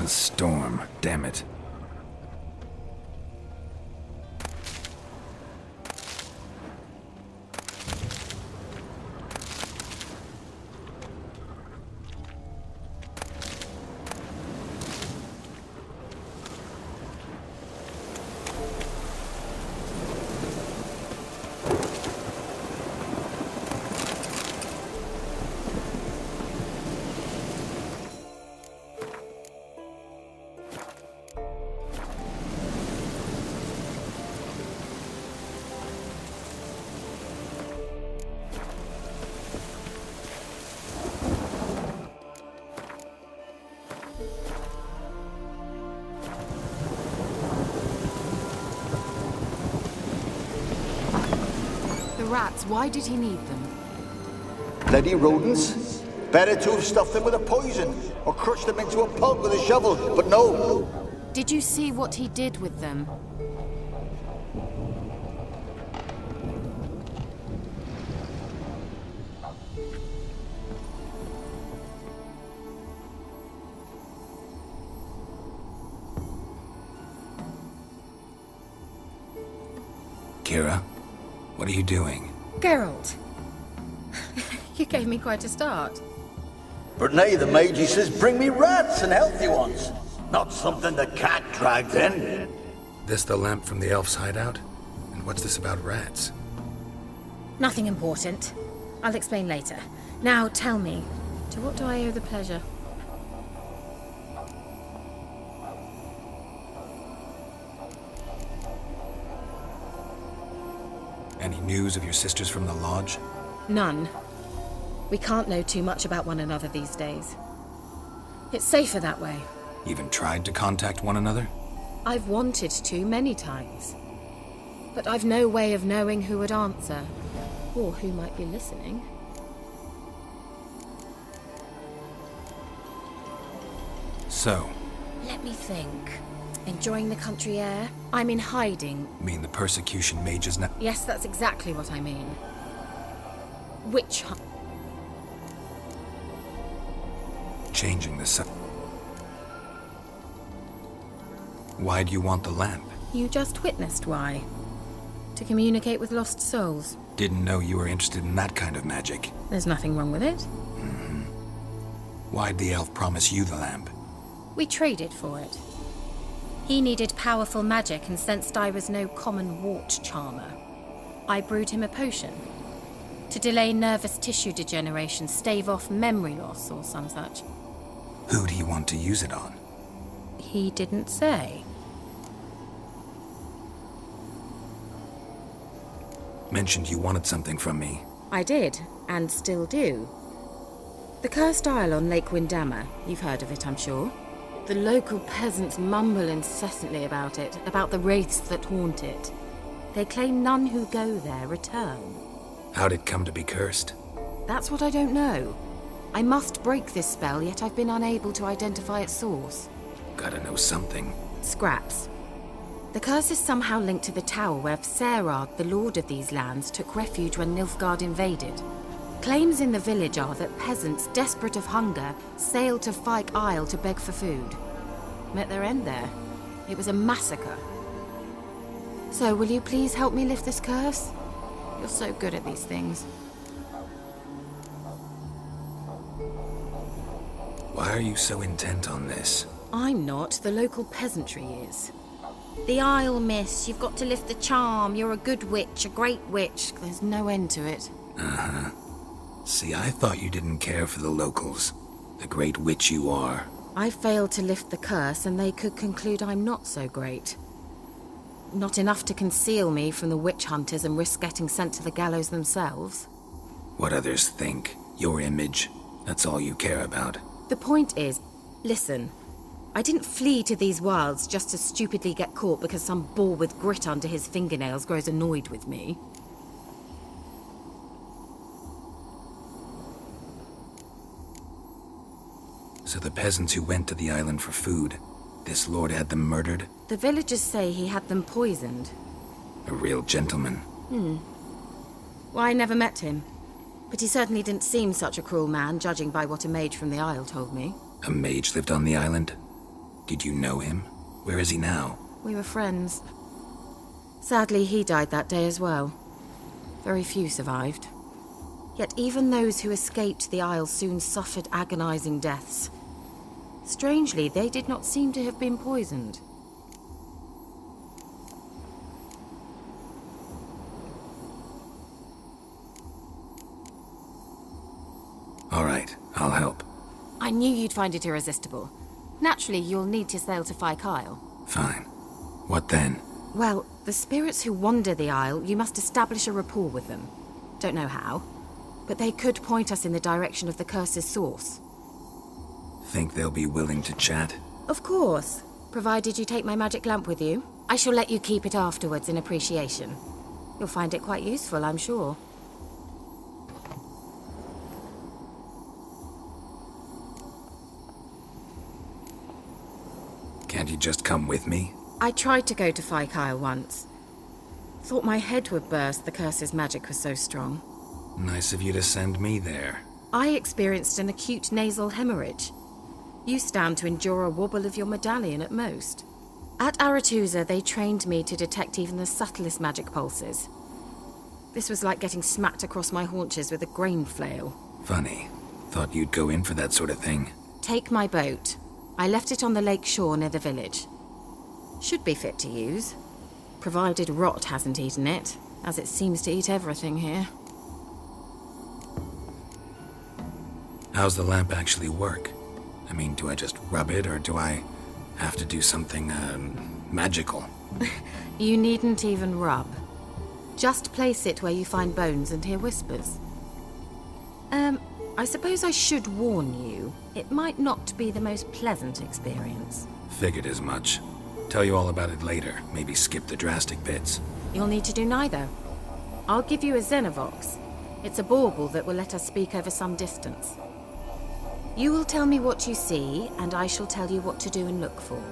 A storm, damn it. Rats, why did he need them? Bloody rodents. Better to have stuffed them with a poison, or crushed them into a pulp with a shovel, but no. Did you see what he did with them? Kira, what are you doing? Geralt. You gave me quite a start. But nay, the mage, he says, bring me rats and healthy ones. Not something the cat dragged in. This the lamp from the elf's hideout? And what's this about rats? Nothing important. I'll explain later. Now tell me, to what do I owe the pleasure? Any news of your sisters from the lodge? None. We can't know too much about one another these days. It's safer that way. Even tried to contact one another? I've wanted to many times. But I've no way of knowing who would answer, or who might be listening. So? Let me think. Enjoying the country air? I'm in hiding. Mean the persecution mages now? Yes, that's exactly what I mean. Witch hunt. Changing the subject. Why do you want the lamp? You just witnessed why. To communicate with lost souls. Didn't know you were interested in that kind of magic. There's nothing wrong with it. Why'd the elf promise you the lamp? We traded for it. He needed powerful magic and sensed I was no common wart charmer. I brewed him a potion. To delay nervous tissue degeneration, stave off memory loss or some such. Who'd he want to use it on? He didn't say. Mentioned you wanted something from me. I did, and still do. The Cursed Isle on Lake Windammer. You've heard of it, I'm sure. The local peasants mumble incessantly about it, about the wraiths that haunt it. They claim none who go there return. How'd it come to be cursed? That's what I don't know. I must break this spell, yet I've been unable to identify its source. Gotta know something. Scraps. The curse is somehow linked to the tower where Serard, the lord of these lands, took refuge when Nilfgaard invaded. Claims in the village are that peasants, desperate of hunger, sailed to Fyke Isle to beg for food. Met their end there. It was a massacre. So, will you please help me lift this curse? You're so good at these things. Why are you so intent on this? I'm not. The local peasantry is. The Isle, miss. You've got to lift the charm. You're a good witch, a great witch. There's no end to it. Uh-huh. See, I thought you didn't care for the locals. The great witch you are. I failed to lift the curse, and they could conclude I'm not so great. Not enough to conceal me from the witch hunters and risk getting sent to the gallows themselves. What others think, your image, that's all you care about. The point is, listen, I didn't flee to these wilds just to stupidly get caught because some boar with grit under his fingernails grows annoyed with me. So the peasants who went to the island for food, this lord had them murdered? The villagers say he had them poisoned. A real gentleman. Well, I never met him. But he certainly didn't seem such a cruel man, judging by what a mage from the Isle told me. A mage lived on the island? Did you know him? Where is he now? We were friends. Sadly, he died that day as well. Very few survived. Yet even those who escaped the Isle soon suffered agonizing deaths. Strangely, they did not seem to have been poisoned. All right, I'll help. I knew you'd find it irresistible. Naturally, you'll need to sail to Fyke Isle. Fine. What then? Well, the spirits who wander the Isle, you must establish a rapport with them. Don't know how, but they could point us in the direction of the curse's source. Think they'll be willing to chat? Of course, provided you take my magic lamp with you. I shall let you keep it afterwards in appreciation. You'll find it quite useful, I'm sure. Can't you just come with me? I tried to go to Fyke Isle once. Thought my head would burst, the curse's magic was so strong. Nice of you to send me there. I experienced an acute nasal hemorrhage. You stand to endure a wobble of your medallion at most. At Aretusa, they trained me to detect even the subtlest magic pulses. This was like getting smacked across my haunches with a grain flail. Funny. Thought you'd go in for that sort of thing. Take my boat. I left it on the lake shore near the village. Should be fit to use, provided rot hasn't eaten it, as it seems to eat everything here. How's the lamp actually work? I mean, do I just rub it, or do I have to do something, magical? You needn't even rub. Just place it where you find bones and hear whispers. I suppose I should warn you, it might not be the most pleasant experience. Figured as much. Tell you all about it later, maybe skip the drastic bits. You'll need to do neither. I'll give you a Xenovox. It's a bauble that will let us speak over some distance. You will tell me what you see, and I shall tell you what to do and look for.